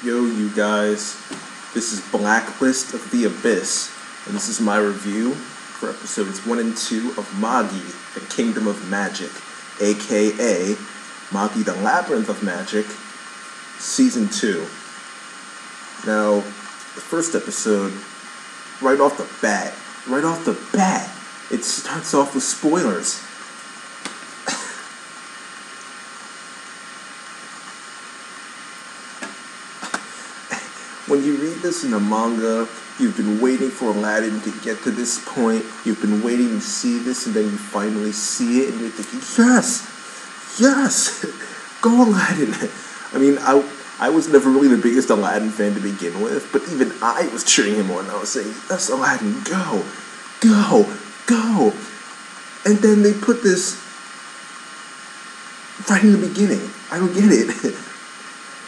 Yo, you guys, this is Blacklist of the Abyss, and this is my review for episodes 1 and 2 of Magi, the Kingdom of Magic, aka Magi, the Labyrinth of Magic, Season 2. Now, the first episode, right off the bat, it starts off with spoilers. When you read this in a manga, you've been waiting for Aladdin to get to this point, you've been waiting to see this, and then you finally see it, and you're thinking, yes, go Aladdin. I mean, I was never really the biggest Aladdin fan to begin with, but even I was cheering him on. I was saying, yes, Aladdin, go. And then they put this right in the beginning. I don't get it.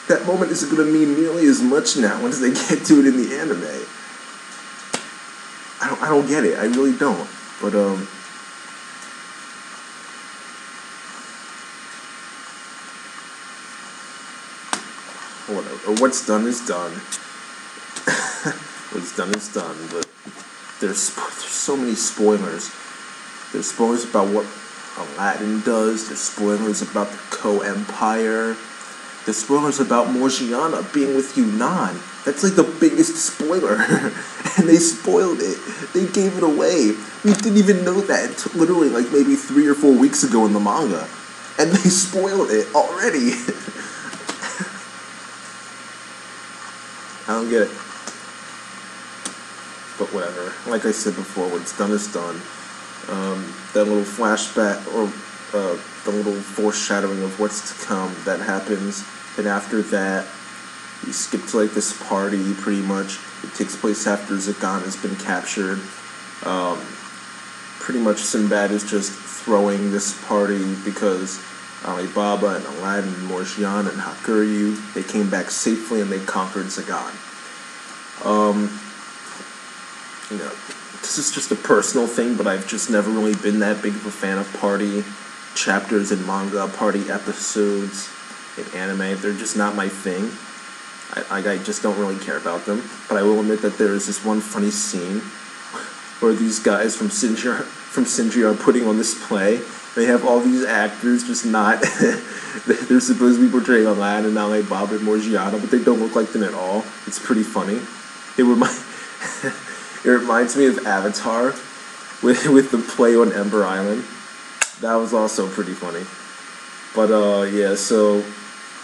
That moment isn't going to mean nearly as much now once they get to it in the anime. I don't get it. I really don't. But, whatever. What's done is done. What's done is done. But there's so many spoilers. There's spoilers about what Aladdin does. There's spoilers about the Ko-Empire. There's spoilers about Morgiana being with Yunnan. That's like the biggest spoiler. And they spoiled it. They gave it away. We didn't even know that until literally like maybe 3 or 4 weeks ago in the manga. And they spoiled it already. I don't get it. But whatever. Like I said before, what's done is done. That little flashback, or the little foreshadowing of what's to come, that happens. And after that, we skip to like this party, pretty much. It takes place after Zagan has been captured. Pretty much Sinbad is just throwing this party because Alibaba and Aladdin and Morgiana and Hakuryu, they came back safely and they conquered Zagan. You know, this is just a personal thing, but I've just never really been that big of a fan of party chapters in manga, party episodes in anime. They're just not my thing. I just don't really care about them. But I will admit that there is this one funny scene where these guys from Sindri are putting on this play. They have all these actors just not... they're supposed to be portraying Aladdin and Alibaba and Morgiana, but they don't look like them at all. It's pretty funny. It reminds me of Avatar with the play on Ember Island. That was also pretty funny. But, yeah, so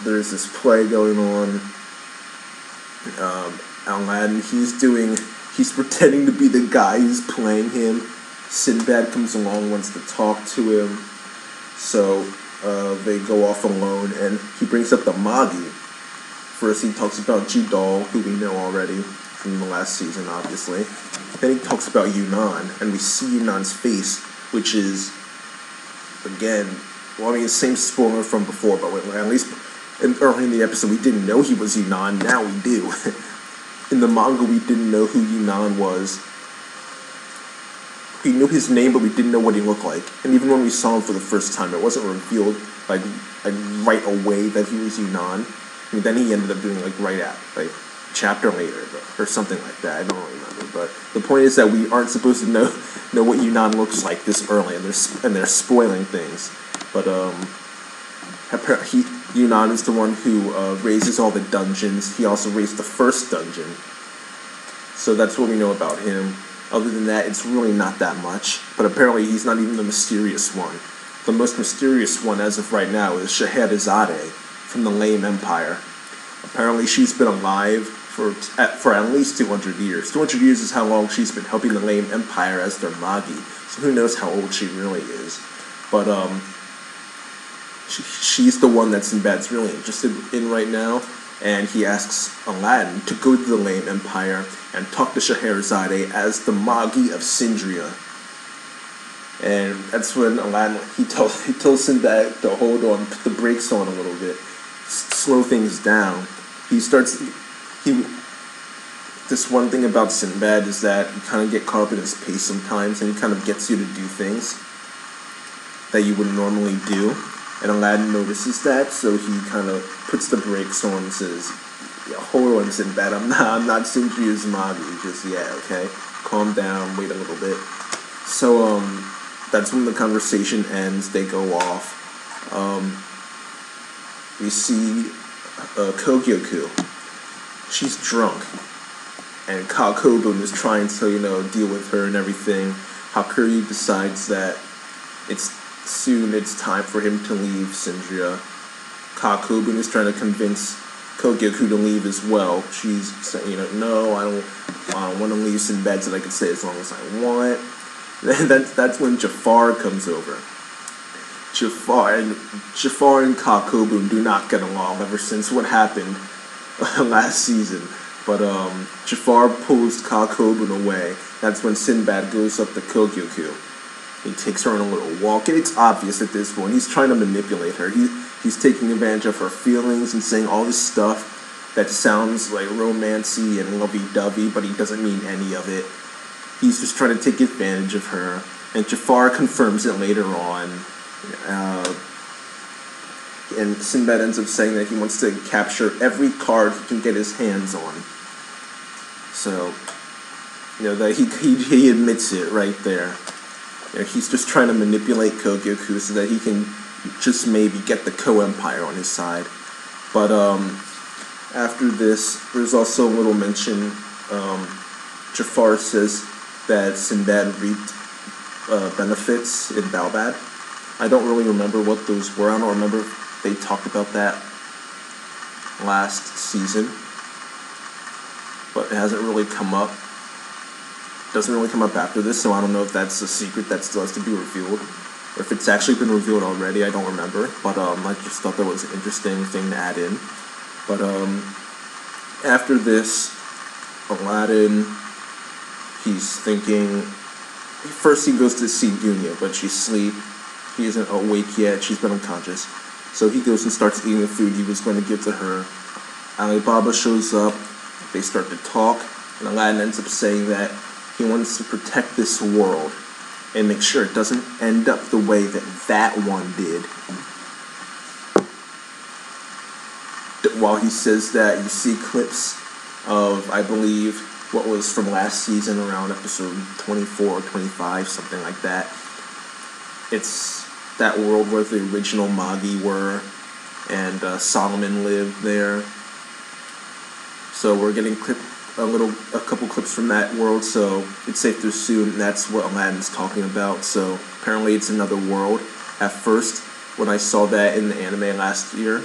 there's this play going on. Aladdin, he's pretending to be the guy who's playing him. Sinbad comes along, wants to talk to him. So, they go off alone, and he brings up the Magi. First, he talks about Judal, who we know already from the last season, obviously. Then he talks about Yunnan, and we see Yunnan's face, which is, again, well, I mean, same spoiler from before, but at least early in the episode, we didn't know he was Yunnan. Now we do. In the manga, we didn't know who Yunnan was. We knew his name, but we didn't know what he looked like. And even when we saw him for the first time, it wasn't revealed like right away that he was Yunnan. And then he ended up doing like chapter later, or something like that. I don't really remember. But the point is that we aren't supposed to know what Yunnan looks like this early, and they're spoiling things. But Yunnan is the one who raises all the dungeons. He also raised the first dungeon. So that's what we know about him. Other than that, it's really not that much. But apparently he's not even the mysterious one. The most mysterious one as of right now is Scheherazade from the Lame Empire. Apparently she's been alive for at least 200 years. 200 years is how long she's been helping the Lame Empire as their Magi. So who knows how old she really is. But, she's the one that Sinbad's really interested in right now, and he asks Aladdin to go to the Lame Empire and talk to Scheherazade as the Magi of Sindria. And that's when Aladdin, he tells Sinbad to hold on, put the brakes on a little bit, slow things down. This one thing about Sinbad is that you kind of get caught up in his pace sometimes, and he kind of gets you to do things that you wouldn't normally do. And Aladdin notices that, so he kind of puts the brakes on and says, Yeah, hold on, Sinbad. I'm not Shinju's Magi. Just yeah, okay. Calm down. Wait a little bit. So that's when the conversation ends. They go off. We see Kougyoku. She's drunk, and Kakobun is trying to deal with her and everything. Hakuryu decides that it's time for him to leave Sindria. Kakobun is trying to convince Kougyoku to leave as well. She's saying, no, I don't want to leave Sinbad so that I can stay as long as I want. That's when Jafar comes over. Jafar and Kakobun do not get along ever since what happened last season. But Jafar pulls Kakobun away. That's when Sinbad goes up to Kougyoku. He takes her on a little walk, and it's obvious at this point he's trying to manipulate her. He's taking advantage of her feelings and saying all this stuff that sounds like romancy and lovey-dovey, but he doesn't mean any of it. He's just trying to take advantage of her, and Jafar confirms it later on. And Sinbad ends up saying that he wants to capture every card he can get his hands on. So, that he admits it right there. He's just trying to manipulate Kougyoku so that he can just maybe get the Ko-Empire on his side. But after this, there's also a little mention. Jafar says that Sinbad reaped benefits in Balbad. I don't really remember what those were. I don't remember if they talked about that last season. But it hasn't really come up. Doesn't really come up after this, so I don't know if that's a secret that still has to be revealed, or if it's actually been revealed already. I don't remember, but I just thought that was an interesting thing to add in. But after this, Aladdin, he's thinking. First, he goes to see Dunya, but she's asleep. He isn't awake yet. She's been unconscious, so he goes and starts eating the food he was going to give to her. Alibaba shows up. They start to talk, and Aladdin ends up saying that he wants to protect this world and make sure it doesn't end up the way that one did. While he says that, you see clips of, I believe, what was from last season around episode 24 or 25, something like that. It's that world where the original Magi were, and Solomon lived there. So we're getting a couple clips from that world, so it's safe to assume that's what Aladdin's talking about. So apparently it's another world. At first, when I saw that in the anime last year,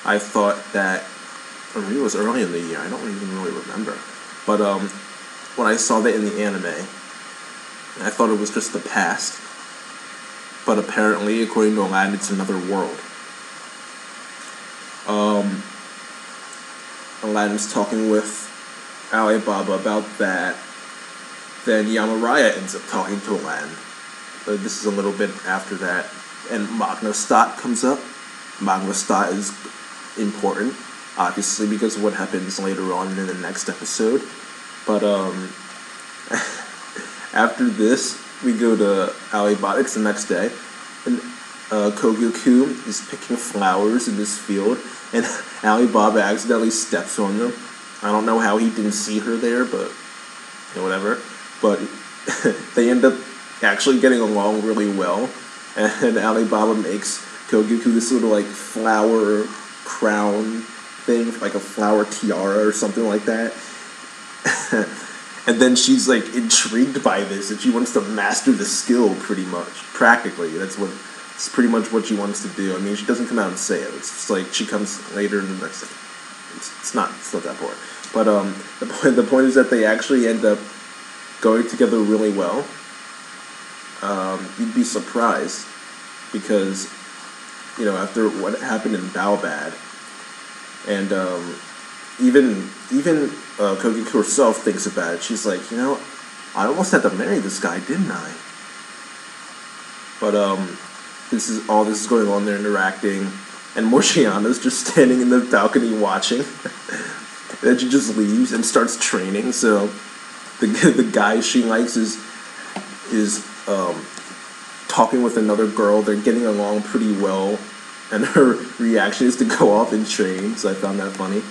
I thought that, or maybe it was early in the year, I don't even really remember. But when I saw that in the anime, I thought it was just the past. But apparently, according to Aladdin, it's another world. Aladdin's talking with Alibaba about that. Then Yamaraya ends up talking to Aladdin. This is a little bit after that. And Magnostat comes up. Magnostat is important, obviously, because of what happens later on in the next episode. But after this, we go to Alibaba. It's the next day. And Kougyoku is picking flowers in this field, and Alibaba accidentally steps on them. I don't know how he didn't see her there, but whatever. But they end up actually getting along really well, and Alibaba makes Kougyoku this little flower crown thing, like a flower tiara or something like that. And then she's intrigued by this, and she wants to master the skill practically. It's pretty much what she wants to do. I mean, she doesn't come out and say it. It's just she comes later in the next. It's not that important. But the point is that they actually end up going together really well. You'd be surprised because after what happened in Balbad, and even Kougyoku herself thinks about it. She's like, I almost had to marry this guy, didn't I? But this is going on. They're interacting, and Morgiana's just standing in the balcony watching. Then she just leaves and starts training. So the guy she likes is talking with another girl. They're getting along pretty well, and her reaction is to go off and train. So I found that funny.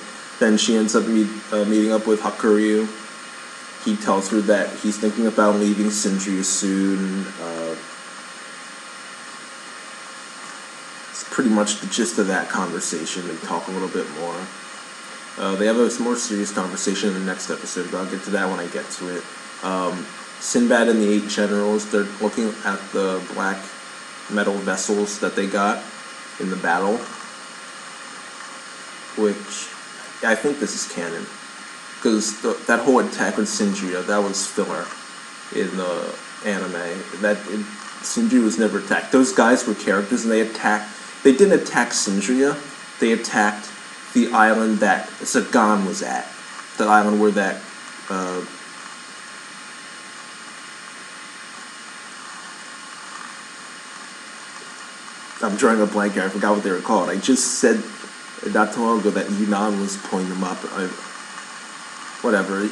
Then she ends up meeting up with Hakuryu. He tells her that he's thinking about leaving Sindria soon. It's pretty much the gist of that conversation. They talk a little bit more. They have a more serious conversation in the next episode, but I'll get to that when I get to it. Sinbad and the 8 generals, they're looking at the black metal vessels that they got in the battle, which I think this is canon, because that whole attack with Sindria, that was filler in the anime. Sindria was never attacked. Those guys were characters, and they didn't attack Sindria, they attacked the island that Sagan was at, the island where that I'm drawing a blank here. I forgot what they were called. I just said not too long ago that Yunnan was pulling them up. Whatever.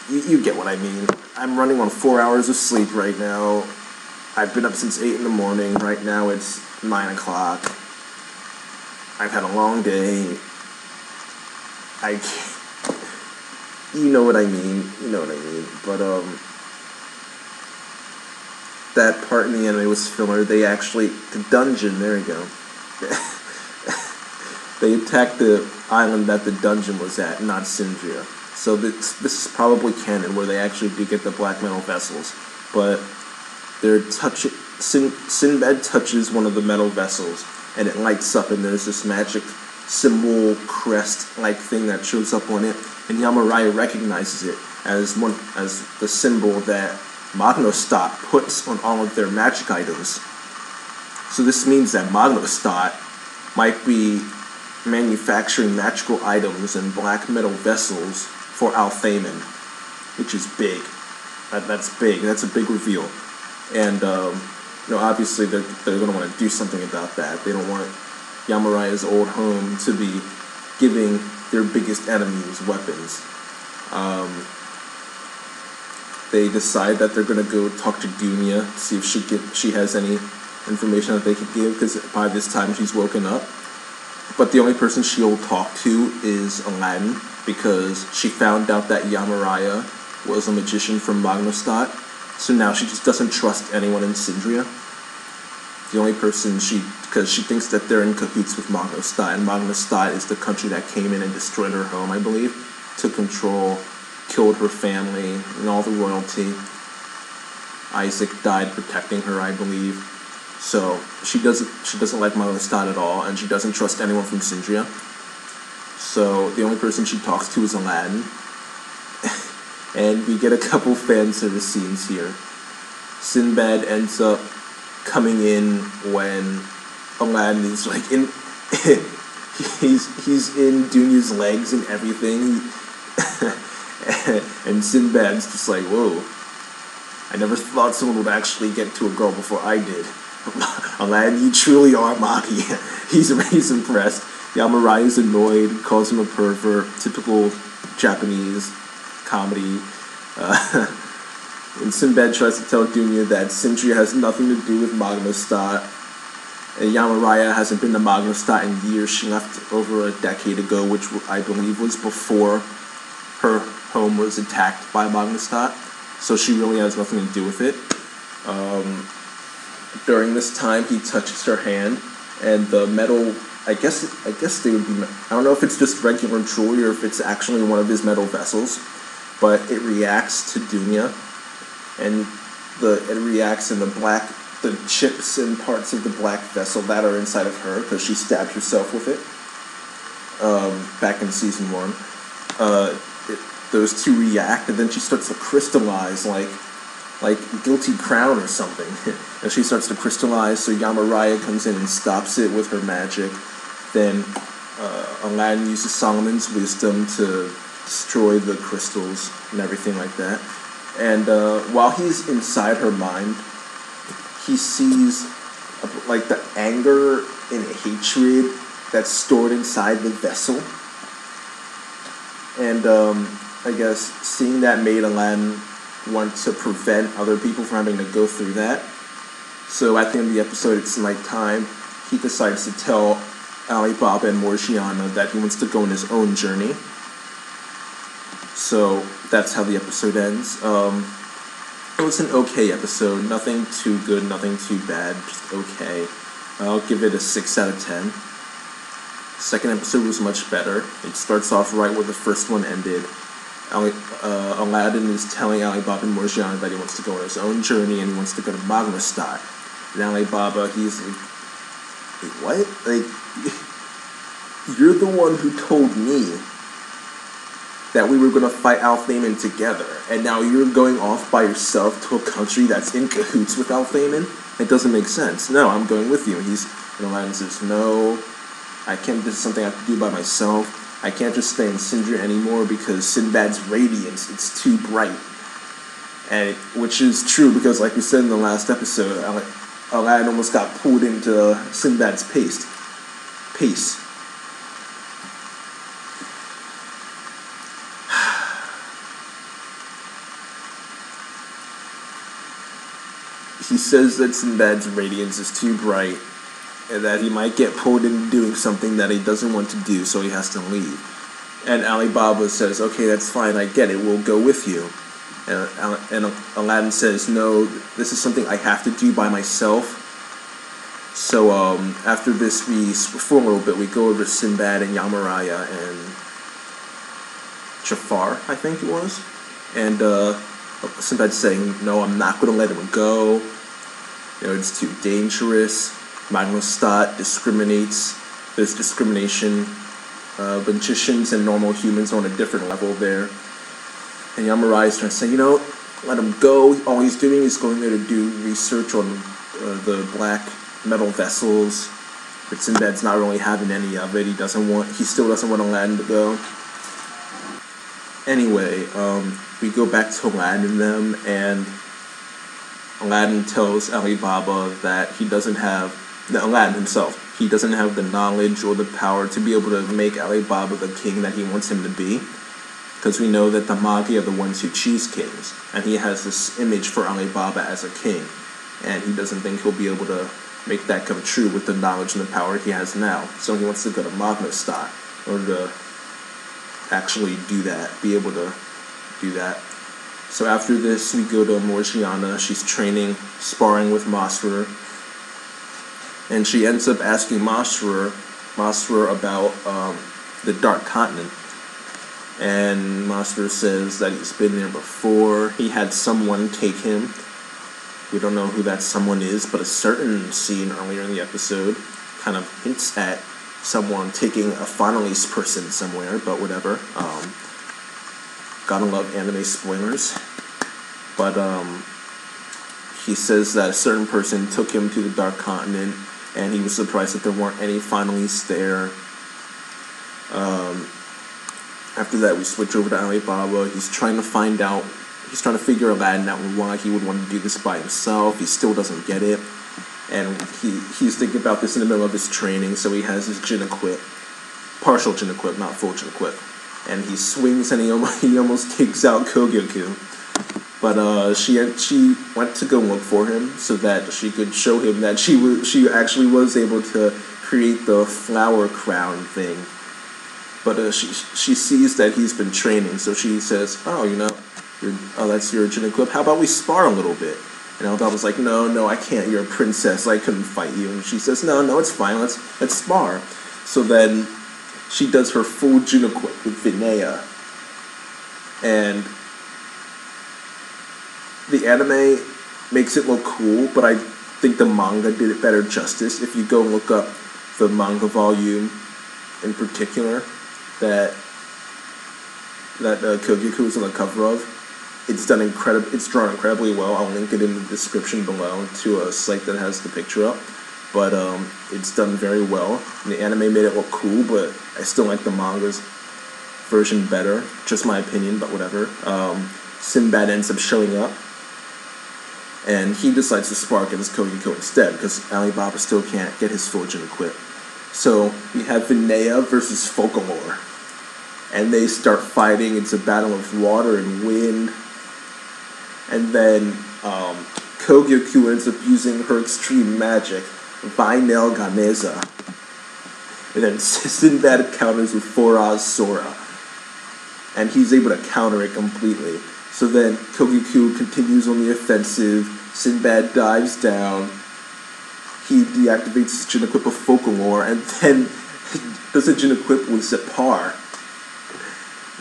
You get what I mean. I'm running on 4 hours of sleep right now. I've been up since 8 in the morning. Right now it's 9 o'clock. I've had a long day. You know what I mean. But, that part in the anime was filler. They actually, the dungeon, there you go. They attacked the island that the dungeon was at, not Sindria. So this is probably canon, where they actually do get the black metal vessels. But Sinbad touches one of the metal vessels, and it lights up, and there's this magic symbol crest-like thing that shows up on it, and Yamaraya recognizes it as the symbol that Magnostat puts on all of their magic items. So this means that Magnostat might be manufacturing magical items and black metal vessels for Althamen, which is big. That's big. That's a big reveal. And obviously they're going to want to do something about that. They don't want Yamaraya's old home to be giving their biggest enemies weapons. They decide that they're going to go talk to Dunya, see if she has any information that they could give, because by this time she's woken up. But the only person she'll talk to is Aladdin, because she found out that Yamaraya was a magician from Magnostat, so now she just doesn't trust anyone in Sindria. The only person because she thinks that they're in cahoots with Magnostat, and Magnostat is the country that came in and destroyed her home, I believe, took control, killed her family and all the royalty. Isaac died protecting her, I believe. So she doesn't like Magnostat at all, and she doesn't trust anyone from Sindria. So the only person she talks to is Aladdin. And we get a couple fan service scenes here. Sinbad ends up coming in when Aladdin is like in he's in Dunya's legs and everything. And Sinbad's just like, whoa, I never thought someone would actually get to a girl before I did. Aladdin, you truly are Magi. He's impressed. Yamaraya's annoyed, calls him a pervert, typical Japanese comedy. And Sinbad tries to tell Dunya that Sindria has nothing to do with Magnostat. And Yamaraya hasn't been to Magnostat in years. She left over a decade ago, which I believe was before her home was attacked by Magnostat. So she really has nothing to do with it. During this time, he touches her hand, and the metal, I guess they would be, I don't know if it's just regular jewelry or if it's actually one of his metal vessels, but it reacts to Dunya, and it reacts in the chips and parts of the black vessel that are inside of her, because she stabbed herself with it, back in season 1. Those two react, and then she starts to crystallize like Guilty Crown or something. And she starts to crystallize, so Yamaraya comes in and stops it with her magic. Then Aladdin uses Solomon's wisdom to destroy the crystals and everything like that. And while he's inside her mind, he sees like the anger and hatred that's stored inside the vessel. And I guess seeing that made Aladdin want to prevent other people from having to go through that. So at the end of the episode, it's nighttime. He decides to tell Alibaba and Morgiana that he wants to go on his own journey. So that's how the episode ends. It was an okay episode, nothing too good, nothing too bad, just okay. I'll give it a 6 out of 10. Second episode was much better. It starts off right where the first one ended. Aladdin is telling Alibaba and Morgiana that he wants to go on his own journey and he wants to go to Magnestat. And Alibaba, he's like, wait, what? Like, you're the one who told me that we were going to fight Al-Thaman together, and now you're going off by yourself to a country that's in cahoots with Al-Thaman? It doesn't make sense. No, I'm going with you. And Aladdin says, no, I can't, this is something I have to do by myself. I can't just stay in Sindria anymore because Sinbad's radiance, it's too bright. And which is true because, like we said in the last episode, Aladdin almost got pulled into Sinbad's pace. He says that Sinbad's radiance is too bright and that he might get pulled into doing something that he doesn't want to do, so he has to leave. And Alibaba says, okay, that's fine, I get it, we'll go with you. And Aladdin says, no, this is something I have to do by myself. So after this, for a little bit, we go over to Sinbad and Yamaraya and Jafar, I think it was. And Sinbad's saying, no, I'm not going to let him go. You know, it's too dangerous. Magnestat discriminates. There's discrimination. Magicians and normal humans are on a different level there. And Yamaraya is trying to say, you know, let him go. All he's doing is going there to do research on the black metal vessels. But Sinbad's not really having any of it. He still doesn't want Aladdin to go. Anyway, we go back to Aladdin and them, and Aladdin tells Alibaba that Aladdin himself, he doesn't have the knowledge or the power to be able to make Alibaba the king that he wants him to be. Because we know that the Magi are the ones who choose kings, and he has this image for Alibaba as a king, and he doesn't think he'll be able to make that come true with the knowledge and the power he has now. So he wants to go to Magnestat in order to actually do that, be able to do that. So after this, we go to Morgiana. She's training, sparring with Masrur, and she ends up asking Masrur about the Dark Continent. And Masrur says that he's been there before. He had someone take him. We don't know who that someone is, but a certain scene earlier in the episode kind of hints at someone taking a finalist person somewhere, but whatever. Gotta love anime spoilers. But he says that a certain person took him to the Dark Continent, and he was surprised that there weren't any finalists there. After that, we switch over to Alibaba. He's trying to figure Aladdin out why he would want to do this by himself. He still doesn't get it. And he's thinking about this in the middle of his training, so he has his Jin equip. Partial Jin equip, not full Jin equip. And he swings and he almost takes out Kougyoku. But she went to go look for him so that she could show him that she actually was able to create the flower crown thing. But she sees that he's been training, so she says, oh, that's your Jin equip. How about we spar a little bit? And Alibaba's like, no, I can't. You're a princess. I couldn't fight you. And she says, no, it's fine. Let's spar. So then she does her full Jin equip with Vinaya. And the anime makes it look cool, but I think the manga did it better justice. If you go look up the manga volume in particular that Kougyoku is on the cover of, it's drawn incredibly well. I'll link it in the description below to a site that has the picture up. But it's done very well. And the anime made it look cool, but I still like the manga's version better. Just my opinion, but whatever. Sinbad ends up showing up, and he decides to spar against Kougyoku instead, because Alibaba still can't get his full Jin equip. So we have Vinaya versus Folklore, and they start fighting. It's a battle of water and wind. And then Kougyoku ends up using her extreme magic, Vainel Ganeza. And then Sinbad counters with Foraz Sora. And he's able to counter it completely. So then Kougyoku continues on the offensive. Sinbad dives down. He deactivates his Jin equip of Folklore, and then does a Jin equip with Zepar.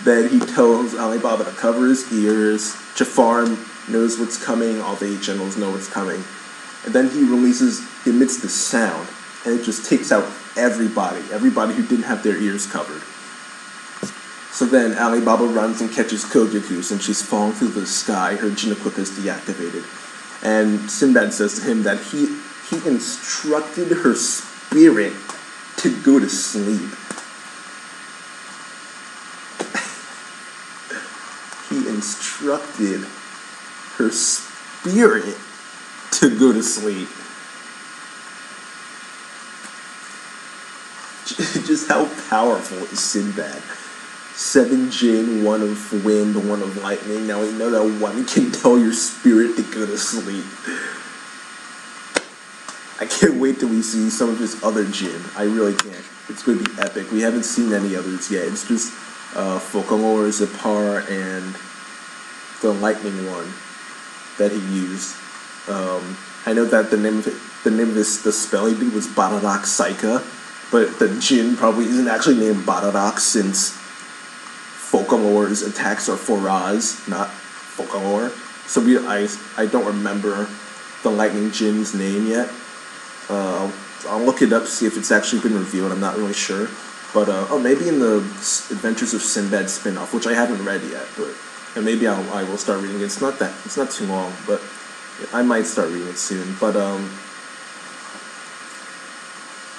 Then he tells Alibaba to cover his ears. Jafar knows what's coming. All the 8 generals know what's coming. And then he emits the sound, and it just takes out everybody who didn't have their ears covered. So then Alibaba runs and catches Kougyoku since she's falling through the sky. Her Jin equip is deactivated. And Sinbad says to him that he instructed her spirit to go to sleep. He instructed her spirit to go to sleep. Just how powerful is Sinbad? 7 Jin, 1 of wind, 1 of lightning. Now we know that 1 can tell your spirit to go to sleep. I can't wait till we see some of his other Jin. I really can't. It's going to be epic. We haven't seen any others yet. It's just Folklore, Zepar, and the lightning one that he used. I know that the name of the spell he did was Bararak Saika, but the Jin probably isn't actually named Bararak since Folklore's attacks are Foraz, not Folklore. So I don't remember the lightning Jin's name yet. I'll look it up, see if it's actually been revealed. I'm not really sure, but maybe in the Adventures of Sinbad spin-off, which I haven't read yet, and maybe I will start reading it. It's not too long, but I might start reading it soon. But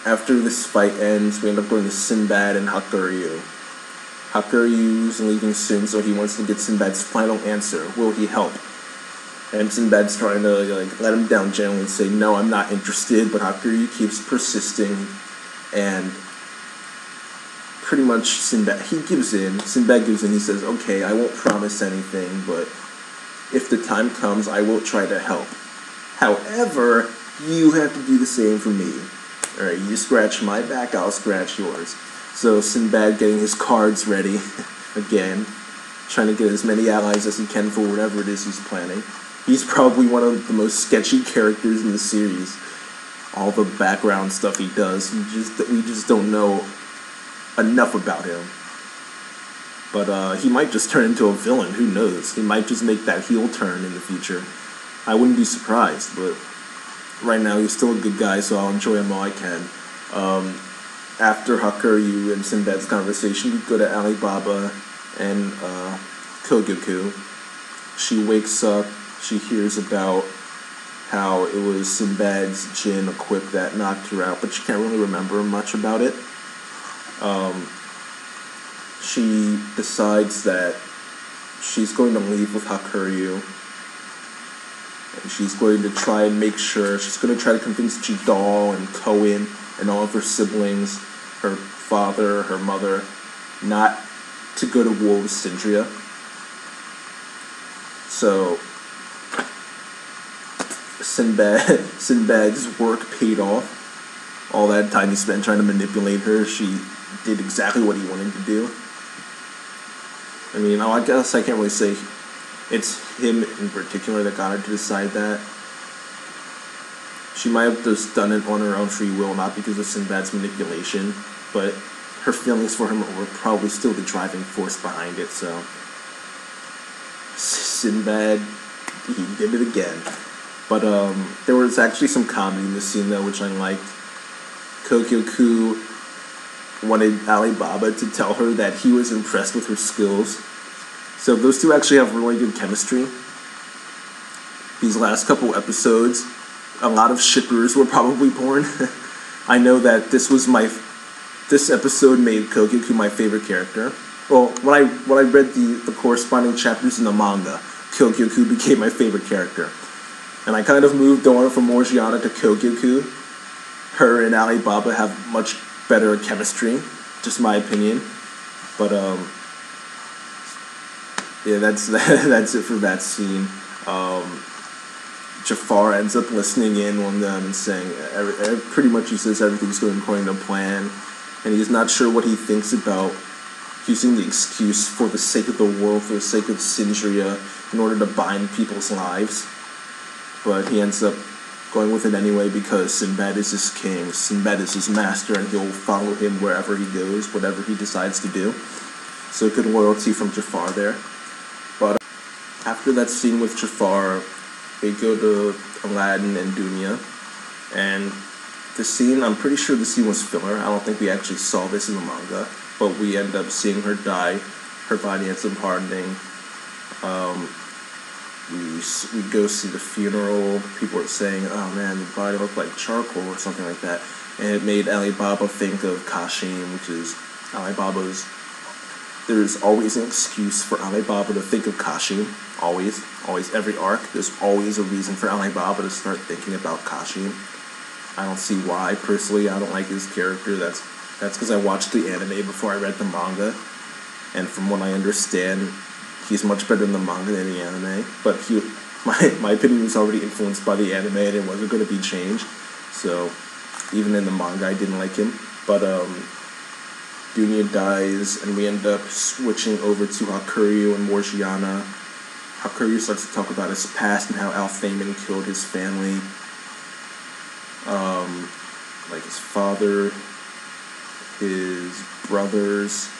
after this fight ends, we end up going to Sinbad and Hakuryu. Hakuryu's leaving soon, so he wants to get Sinbad's final answer. Will he help? And Sinbad's trying to let him down gently and say, no, I'm not interested, but Hakuryu keeps persisting, and pretty much Sinbad gives in. Sinbad gives in. He says, okay, I won't promise anything, but if the time comes, I will try to help. However, you have to do the same for me. Alright, you scratch my back, I'll scratch yours. So Sinbad getting his cards ready, again, trying to get as many allies as he can for whatever it is he's planning. He's probably one of the most sketchy characters in the series. All the background stuff he does, we just don't know enough about him. But he might just turn into a villain, who knows? He might just make that heel turn in the future. I wouldn't be surprised, but right now he's still a good guy, so I'll enjoy him all I can. After Hakuryu and Sinbad's conversation, we go to Alibaba and Kougyoku. She wakes up, she hears about how it was Sinbad's Jin equip that knocked her out, but she can't really remember much about it. She decides that she's going to leave with Hakuryu, and she's going to try and make sure, she's going to try to convince Jidal and Kohen and all of her siblings, her father, her mother, not to go to war with Syndria. So Sinbad's work paid off. All that time he spent trying to manipulate her, she did exactly what he wanted to do. I mean, I guess I can't really say it's him in particular that got her to decide that. She might have just done it on her own free will, not because of Sinbad's manipulation, but her feelings for him were probably still the driving force behind it, so Sinbad, he did it again. But there was actually some comedy in this scene though, which I liked. Kougyoku wanted Alibaba to tell her that he was impressed with her skills. So those two actually have really good chemistry. These last couple episodes, a lot of shippers were probably born. I know that this episode made Kougyoku my favorite character. Well, when I read the corresponding chapters in the manga, Kougyoku became my favorite character. And I kind of moved on from Morgiana to Kougyoku. Her and Alibaba have much better chemistry, just my opinion. But yeah, that's it for that scene. Jafar ends up listening in on them and saying, pretty much he says everything's going according to plan. and he's not sure what he thinks about using the excuse for the sake of the world, for the sake of Sindria, in order to bind people's lives. But he ends up going with it anyway because Sinbad is his king, Sinbad is his master, and he'll follow him wherever he goes, whatever he decides to do. So good loyalty from Jafar there. But after that scene with Jafar, they go to Aladdin and Dunya, and the scene, I'm pretty sure the scene was filler. I don't think we actually saw this in the manga, but we end up seeing her die. Her body ends up hardening. We go see the funeral. People are saying, oh man, the body looked like charcoal or something like that. And it made Alibaba think of Kashim, which is Alibaba's. There's always an excuse for Alibaba to think of Kashim. Always. Always. Every arc, there's always a reason for Alibaba to start thinking about Kashim. I don't see why. Personally, I don't like his character. That's because I watched the anime before I read the manga. And from what I understand, he's much better in the manga than the anime, but my opinion was already influenced by the anime, and it wasn't going to be changed. So even in the manga, I didn't like him. But Dunya dies, and we end up switching over to Hakuryu and Morgiana. Hakuryu starts to talk about his past and how Al-Thaman killed his family, like his father, his brothers,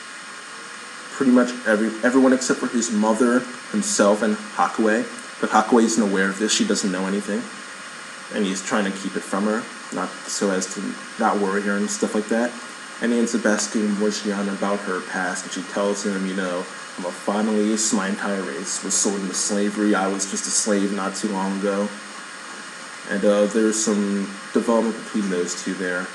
pretty much everyone except for his mother, himself, and Hakuei. But Hakuei isn't aware of this. She doesn't know anything, and he's trying to keep it from her, not so as to not worry her and stuff like that. And he ends up asking Morgiana about her past, and she tells him, you know, I'm a finalist, my entire race was sold into slavery, I was just a slave not too long ago. And there's some development between those two there.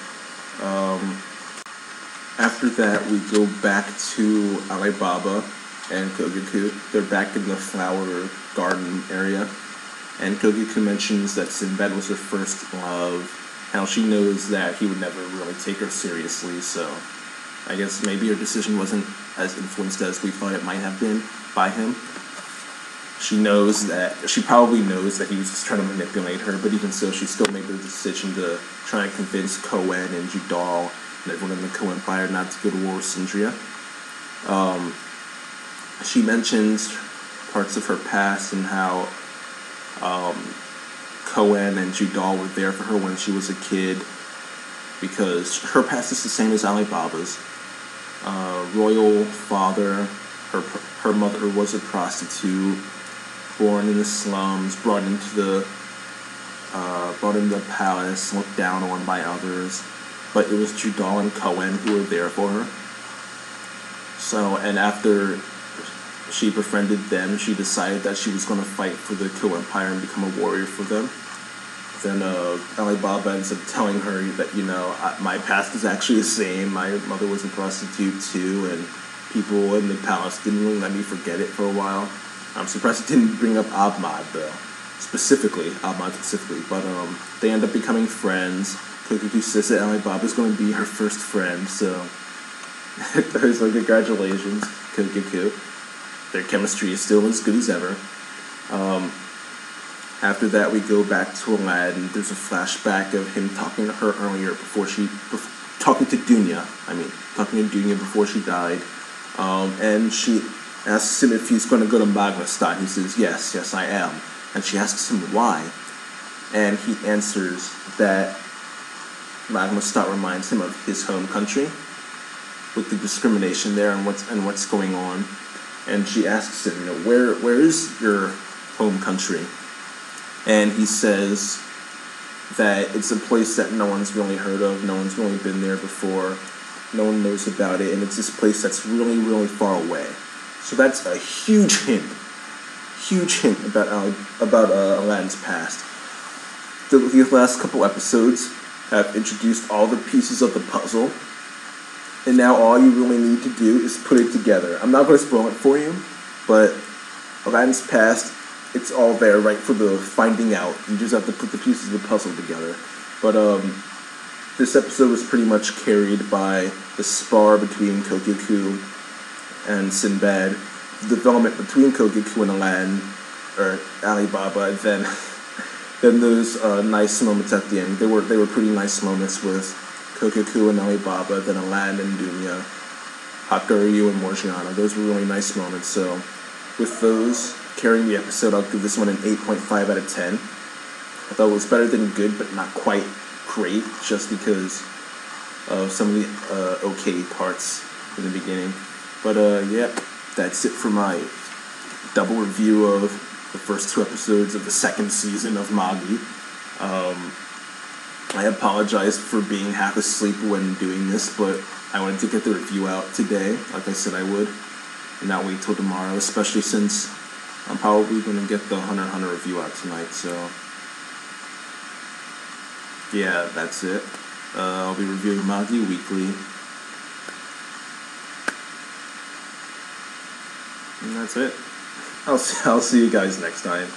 After that, we go back to Alibaba and Kougyoku. They're back in the flower garden area, and Kougyoku mentions that Sinbad was her first love, how she knows that he would never really take her seriously, so I guess maybe her decision wasn't as influenced as we thought it might have been by him. She probably knows that he was just trying to manipulate her, but even so, she still made the decision to try and convince Koen and Judal and everyone in the Ko Empire not to go to war with Sindria. She mentions parts of her past and how Koen and Judal were there for her when she was a kid, because her past is the same as Alibaba's. Royal father, her mother was a prostitute, born in the slums, brought into the palace, looked down on by others. But it was Judal and Koen who were there for her. So, and after she befriended them, she decided that she was going to fight for the Ko Empire and become a warrior for them. Then Alibaba ends up telling her that, you know, my past is actually the same. My mother was a prostitute too, and people in the palace didn't really let me forget it for a while. I'm surprised it didn't bring up Ahmad though, specifically, but they end up becoming friends. Kougyoku says that Alibaba's going to be her first friend, so there's like, congratulations, Kougyoku. Their chemistry is still as good as ever. After that, we go back to Aladdin. There's a flashback of him talking to her earlier talking to Dunya before she died. And she asks him if he's going to go to Magnestat. He says, yes, I am. And she asks him why. And he answers that Magnestat reminds him of his home country, with the discrimination there and what's going on. And she asks him, you know, where is your home country? And he says that it's a place that no one's really heard of, no one's really been there before, no one knows about it, and it's this place that's really, really far away. So that's a huge hint about Aladdin's past. The last couple episodes have introduced all the pieces of the puzzle, and now all you really need to do is put it together. I'm not going to spoil it for you, but Aladdin's past, it's all there, right, for the finding out. You just have to put the pieces of the puzzle together. But this episode was pretty much carried by the spar between Kougyoku and Sinbad, the development between Kougyoku and Aladdin, or Alibaba, and then those nice moments at the end. They were pretty nice moments with Kougyoku and Alibaba, then Aladdin and Dunya, Hakuryu and Morgiana. Those were really nice moments. So with those carrying the episode, I'll give this one an 8.5 out of 10. I thought it was better than good, but not quite great, just because of some of the okay parts in the beginning. But yeah, that's it for my double review of the first 2 episodes of the 2nd season of Magi. I apologize for being half asleep when doing this, but I wanted to get the review out today, like I said I would, and not wait till tomorrow, especially since I'm probably going to get the Hunter x Hunter review out tonight, so yeah, that's it. I'll be reviewing Magi weekly, and that's it. I'll see you guys next time.